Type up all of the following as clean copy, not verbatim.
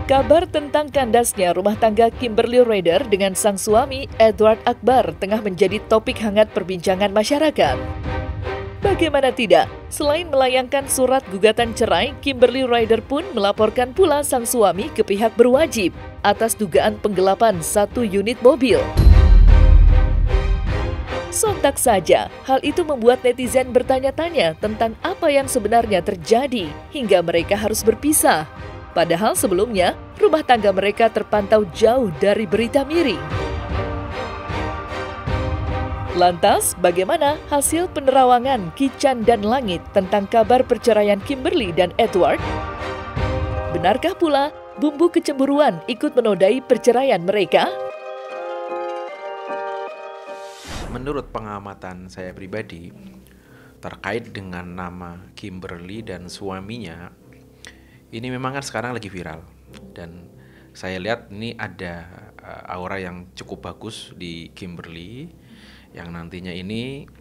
Kabar tentang kandasnya rumah tangga Kimberly Ryder dengan sang suami Edward Akbar tengah menjadi topik hangat perbincangan masyarakat. Bagaimana tidak, selain melayangkan surat gugatan cerai, Kimberly Ryder pun melaporkan pula sang suami ke pihak berwajib atas dugaan penggelapan satu unit mobil. Sontak saja, hal itu membuat netizen bertanya-tanya tentang apa yang sebenarnya terjadi hingga mereka harus berpisah. Padahal sebelumnya, rumah tangga mereka terpantau jauh dari berita miring. Lantas, bagaimana hasil penerawangan Kican dan Langit tentang kabar perceraian Kimberly dan Edward? Benarkah pula bumbu kecemburuan ikut menodai perceraian mereka? Menurut pengamatan saya pribadi, terkait dengan nama Kimberly dan suaminya, ini memang kan sekarang lagi viral. Dan saya lihat ini ada aura yang cukup bagus di Kimberly, yang nantinya ini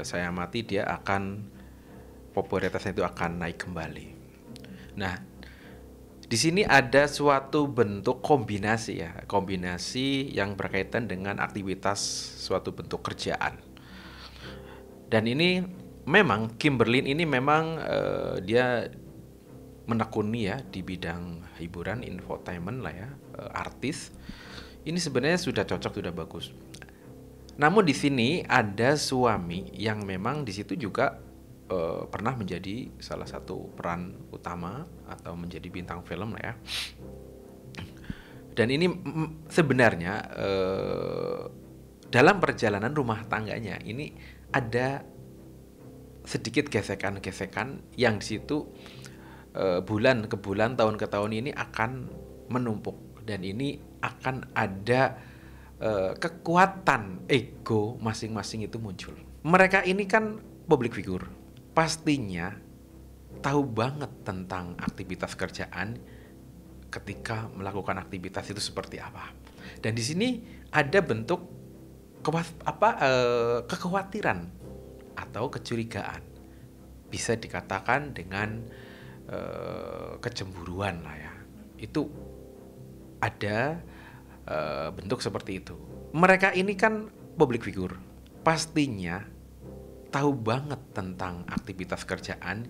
saya amati dia akan, popularitasnya itu akan naik kembali. Nah, di sini ada suatu bentuk kombinasi kombinasi yang berkaitan dengan aktivitas suatu bentuk kerjaan. Dan ini memang Kimberly ini memang dia menekuni di bidang hiburan, infotainment artis. Ini sebenarnya sudah cocok, sudah bagus. Namun di sini ada suami yang memang di situ juga pernah menjadi salah satu peran utama atau menjadi bintang film Dan ini sebenarnya dalam perjalanan rumah tangganya ini ada sedikit gesekan-gesekan yang di situ bulan ke bulan, tahun ke tahun ini akan menumpuk, dan ini akan ada kekuatan ego masing-masing itu muncul. Mereka ini kan public figure, pastinya tahu banget tentang aktivitas kerjaan ketika melakukan aktivitas itu seperti apa. Dan di sini ada bentuk kekhawatiran atau kecurigaan, bisa dikatakan dengan kecemburuan itu ada bentuk seperti itu. Mereka ini kan public figure, pastinya tahu banget tentang aktivitas kerjaan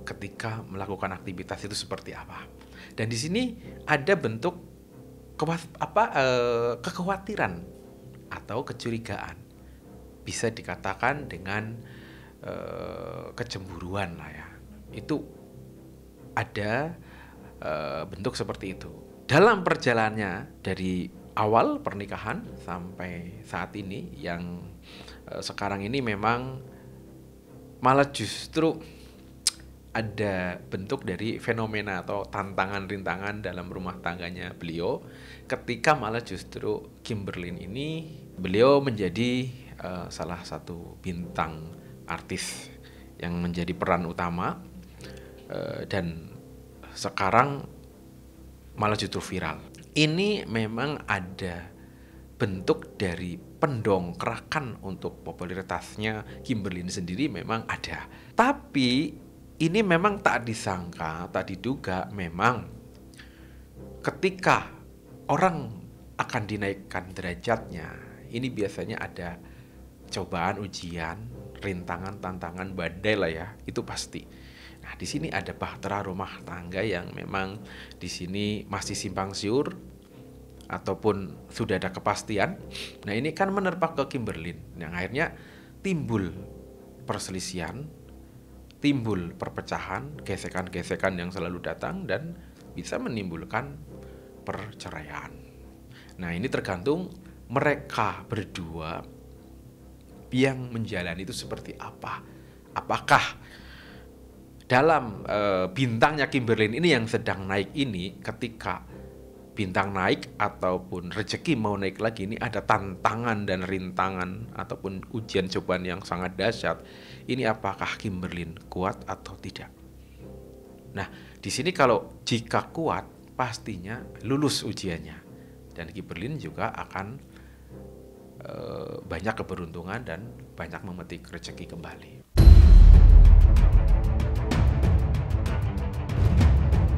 ketika melakukan aktivitas itu seperti apa. Dan di sini ada bentuk kekhawatiran atau kecurigaan, bisa dikatakan dengan kecemburuan itu ada bentuk seperti itu. Dalam perjalanannya dari awal pernikahan sampai saat ini yang sekarang ini memang malah justru ada bentuk dari fenomena atau tantangan-rintangan dalam rumah tangganya beliau, ketika malah justru Kimberly ini beliau menjadi salah satu bintang artis yang menjadi peran utama, dan sekarang malah justru viral. Ini memang ada bentuk dari pendongkrakan untuk popularitasnya Kimberly ini sendiri, memang ada. Tapi ini memang tak disangka, tak diduga, memang ketika orang akan dinaikkan derajatnya, ini biasanya ada cobaan, ujian, rintangan, tantangan, badai itu pasti. Nah, di sini ada bahtera rumah tangga yang memang di sini masih simpang siur ataupun sudah ada kepastian. Nah, ini kan menerpa ke Kimberly, yang akhirnya timbul perselisihan, timbul perpecahan, gesekan-gesekan yang selalu datang dan bisa menimbulkan perceraian. Nah, ini tergantung mereka berdua yang menjalani itu seperti apa. Apakah dalam bintangnya Kimberly ini yang sedang naik ini, ketika bintang naik ataupun rezeki mau naik lagi, ini ada tantangan dan rintangan ataupun ujian cobaan yang sangat dahsyat. Ini apakah Kimberly kuat atau tidak? Nah, di sini kalau jika kuat, pastinya lulus ujiannya, dan Kimberly juga akan banyak keberuntungan dan banyak memetik rezeki kembali.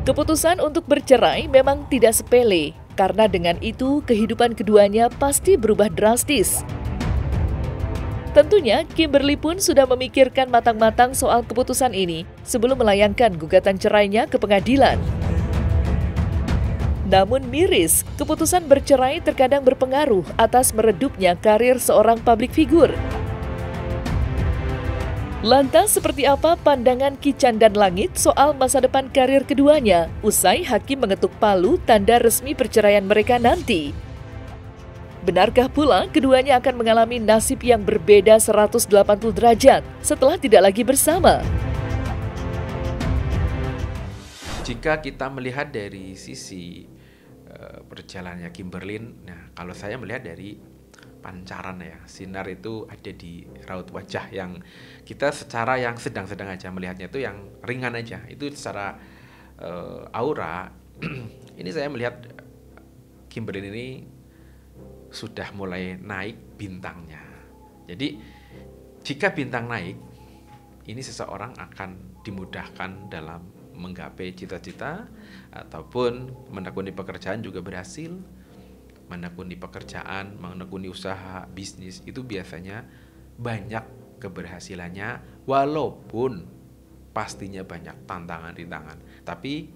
Keputusan untuk bercerai memang tidak sepele, karena dengan itu kehidupan keduanya pasti berubah drastis. Tentunya, Kimberly pun sudah memikirkan matang-matang soal keputusan ini sebelum melayangkan gugatan cerainya ke pengadilan. Namun miris, keputusan bercerai terkadang berpengaruh atas meredupnya karir seorang publik figur. Lantas seperti apa pandangan Ki Candan Langit soal masa depan karir keduanya usai hakim mengetuk palu tanda resmi perceraian mereka nanti? Benarkah pula keduanya akan mengalami nasib yang berbeda 180 derajat setelah tidak lagi bersama? Jika kita melihat dari sisi perjalanannya Kimberly, nah kalau saya melihat dari pancaran ya, sinar itu ada di raut wajah yang kita secara yang sedang-sedang aja melihatnya itu yang ringan aja, itu secara aura ini saya melihat Kimberly ini sudah mulai naik bintangnya. Jadi jika bintang naik, ini seseorang akan dimudahkan dalam menggapai cita-cita ataupun menekuni pekerjaan juga berhasil. Menekuni pekerjaan, menekuni usaha, bisnis, itu biasanya banyak keberhasilannya walaupun pastinya banyak tantangan-rintangan. Tapi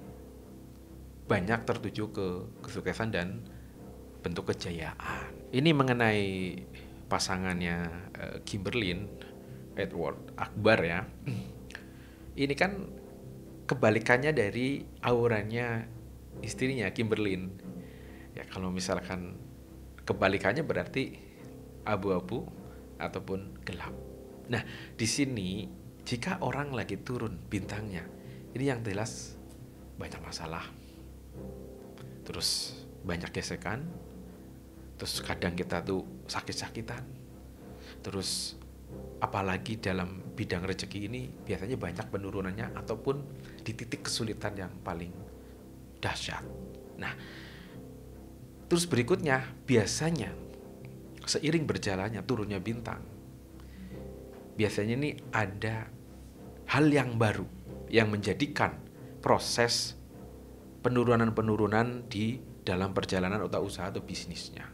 banyak tertuju ke kesuksesan dan bentuk kejayaan. Ini mengenai pasangannya Kimberly, Edward Akbar ya. Ini kan kebalikannya dari auranya istrinya Kimberly. Ya kalau misalkan kebalikannya berarti abu-abu ataupun gelap. Nah, di sini jika orang lagi turun bintangnya, ini yang jelas banyak masalah. Terus banyak gesekan. Terus kadang kita tuh sakit-sakitan. Terus apalagi dalam bidang rezeki ini biasanya banyak penurunannya ataupun di titik kesulitan yang paling dahsyat. Nah, terus berikutnya, biasanya seiring berjalannya turunnya bintang, biasanya ini ada hal yang baru yang menjadikan proses penurunan-penurunan di dalam perjalanan atau usaha atau bisnisnya.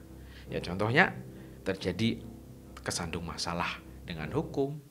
Ya contohnya terjadi kesandung masalah dengan hukum.